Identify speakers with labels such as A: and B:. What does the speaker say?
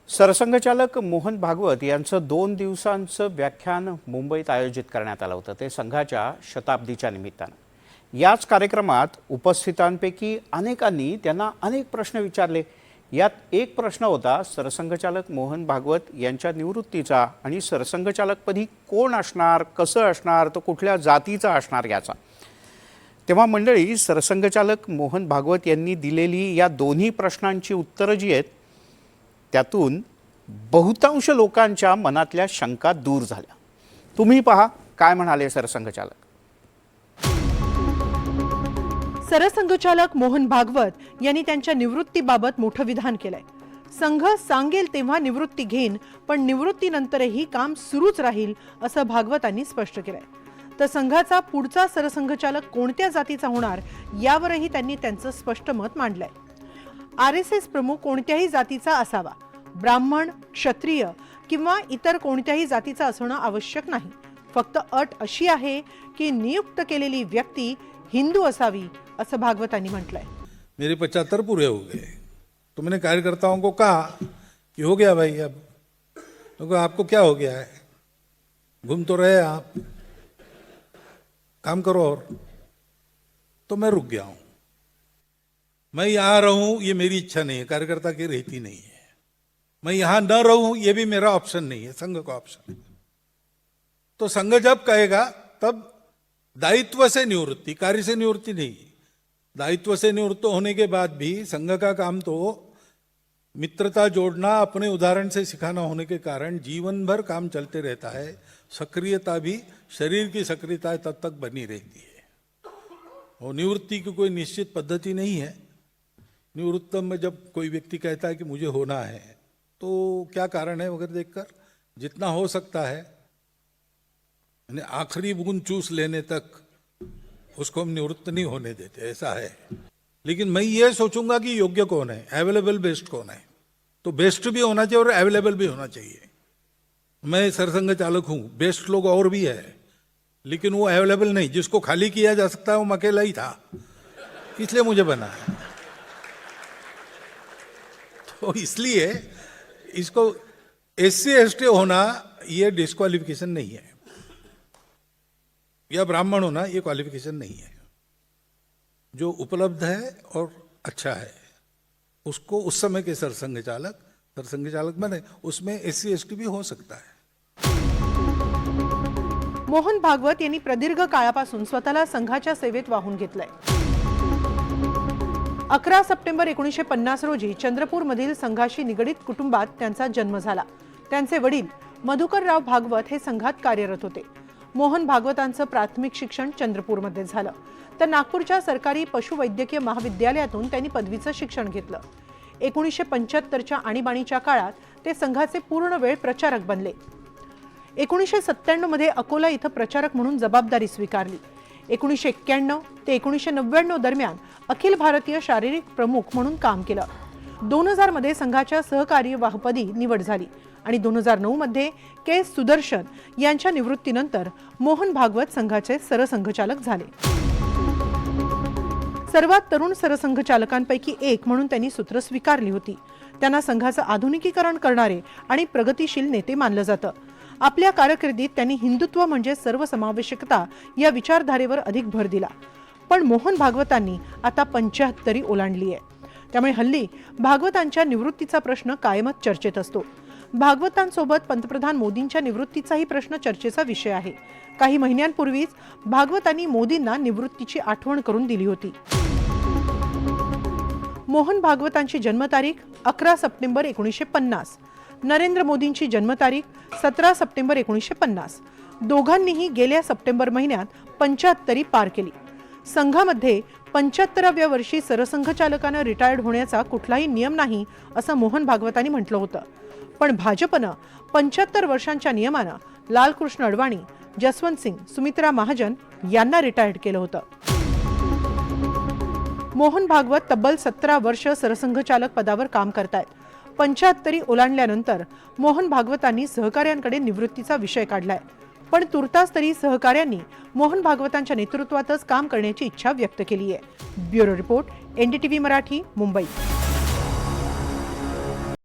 A: सरसंघचालक मोहन भागवत यांचं 2 दिवसांचं व्याख्यान मुंबईत आयोजित करण्यात आलं होतं ते संघाच्या शताब्दीच्या निमित्तानं। याच कार्यक्रमात उपस्थितांपैकी अनेकांनी त्यांना अनेक प्रश्न विचारले। यात एक प्रश्न होता सरसंघचालक मोहन भागवत यांच्या निवृत्तीचा आणि सरसंघचालकपदी कोण असणार, कसं असणार, तो कुठल्या जातीचा असणार याचा। तेव्हा मंडळी, सरसंघचालक मोहन भागवत यांनी दिलेली या दोन्ही प्रश्नांची उत्तरं जी आहेत त्यातून बहुतांश लोकांच्या मनातल्या शंका दूर झाल्या। तुम्ही पहा काय म्हणाले सरसंघचालक।
B: सरसंघचालक मोहन भागवत यांनी त्यांच्या निवृत्तीबाबत मोठं विधान केलंय। संघ सांगेल तेव्हा निवृत्ती घेईन, पण निवृत्तीनंतरही काम सुरूच राहील असं भागवतांनी स्पष्ट केलंय। तर संघाचा पुढचा सरसंघचालक कोणत्या जातीचा होणार यावरही त्यांनी त्यांचं स्पष्ट मत मांडलंय। RSS प्रमुख कोणत्याही जातीचा असावा, ब्राह्मण, क्षत्रिय किंवा इतर कोणत्याही जातीचा असणं आवश्यक नाही। फक्त अट अशी आहे की नियुक्त केलेली व्यक्ती हिंदू असावी असं भागवतांनी म्हटलंय।
C: मेरे 75 पूरे हो गए तो मैंने कार्यकर्ताओं को कहा कि हो गया भाई, अब तो आपको क्या हो गया है, घूम तो रहे आप, काम करो। और तो मैं रुक गया हूं। मैं यहां रहूं ये मेरी इच्छा नहीं है, कार्यकर्ता की रहती नहीं है। मैं यहां न रहूं ये भी मेरा ऑप्शन नहीं है, संघ का ऑप्शन है। तो संघ जब कहेगा तब दायित्व से निवृत्ति, कार्य से निवृत्ति नहीं। दायित्व से निवृत्त होने के बाद भी संघ का काम तो मित्रता जोड़ना, अपने उदाहरण से सिखाना होने के कारण जीवन भर काम चलते रहता है। सक्रियता भी, शरीर की सक्रियता तब तक बनी रहती है। और निवृत्ति की कोई निश्चित पद्धति नहीं है। निवृत्त में जब कोई व्यक्ति कहता है कि मुझे होना है तो क्या कारण है वगैरह देखकर जितना हो सकता है यानी आखिरी बूंद चूस लेने तक उसको हम निवृत्त नहीं होने देते, ऐसा है। लेकिन मैं ये सोचूंगा कि योग्य कौन है, अवेलेबल बेस्ट कौन है। तो बेस्ट भी होना चाहिए और अवेलेबल भी होना चाहिए। मैं सरसंघ चालक हूं, बेस्ट लोग और भी है, लेकिन वो अवेलेबल नहीं। जिसको खाली किया जा सकता है वो अकेला ही था, इसलिए मुझे बना है। तो इसलिए इसको SC ST होना ये डिस्क्वालिफिकेशन नहीं है, या ब्राह्मण होना ये क्वालिफिकेशन नहीं है। जो उपलब्ध है और अच्छा है उसको उस समय के सरसंघ चालक बने, उसमें SC ST भी हो सकता है।
B: मोहन भागवत यांनी प्रदीर्घ काळापासून स्वतःला संघाच्या सेवेत वाहून घेतलंय। 11 सप्टेंबर 1950 रोजी चंद्रपूरमधील संघाशी निगडीत कुटुंबात त्यांचा जन्म झाला। त्यांचे वडील मधुकरराव भागवत हे संघात कार्यरत होते। मोहन भागवतांचं प्राथमिक शिक्षण चंद्रपूरमध्ये झालं, तर नागपूरच्या सरकारी पशुवैद्यकीय महाविद्यालयातून त्यांनी पदवीचं शिक्षण घेतलं। 1975च्या आणीबाणीच्या काळात ते संघाचे पूर्ण वेळ प्रचारक बनले। 1997 मध्ये अकोला इथं प्रचारक म्हणून जबाबदारी स्वीकारली। 1991 ते 1999 दरम्यान अखिल भारतीय शारीरिक प्रमुख म्हणून काम केलं। 2000 मध्ये संघाच्या सहकार्यवाहपदी निवड झाली आणि 2009 मध्ये के सुदर्शन यांच्या निवृत्तीनंतर मोहन भागवत संघाचे सरसंघचालक झाले। सर्वात तरुण सरसंघचालकांपैकी एक म्हणून त्यांनी सूत्र स्वीकारली होती। त्यांना संघाचं आधुनिकीकरण करणारे आणि प्रगतिशील नेते मानलं जातं। आपल्या कारकिर्दीत त्यांनी हिंदुत्व म्हणजे सर्वसमावेशकता या विचारधारेवर अधिक भर दिला। पण मोहन भागवतांनी आता 75 ओलांडली आहे, त्यामुळे हल्ली भागवतांच्या निवृत्तीचा प्रश्न कायमच चर्चेत असतो। भागवतांसोबत पंतप्रधान मोदींच्या निवृत्तीचाही प्रश्न चर्चेचा विषय आहे। काही महिन्यांपूर्वीच भागवतांनी मोदींना निवृत्तीची आठवण करून दिली होती। मोहन भागवतांची जन्मतारीख 11 सप्टेंबर 1950, नरेंद्र मोदींची जन्मतारीख 17 सप्टेंबर 1950। दोघांनीही गेल्या सप्टेंबर महिन्यात 75 पार केली। संघामध्ये 75व्या वर्षी सरसंघचालकानं रिटायर्ड होण्याचा कुठलाही नियम नाही असं मोहन भागवतांनी म्हटलं होतं। पण भाजपनं 75 वर्षांच्या नियमानं लालकृष्ण अडवाणी, जसवंत सिंग, सुमित्रा महाजन यांना रिटायर्ड केलं होतं। मोहन भागवत तब्बल 17 वर्ष सरसंघचालक पदावर काम करतायत। 75 ओलांडल्यानंतर मोहन भागवतांनी सहकार्यांकडे निवृत्तीचा विषय काढलाय, पण तुर्तास तरी सहकार्यांनी मोहन भागवतांच्या नेतृत्वातच काम करण्याची इच्छा व्यक्त केली आहे। Bureau report, NDTV Marathi, Mumbai.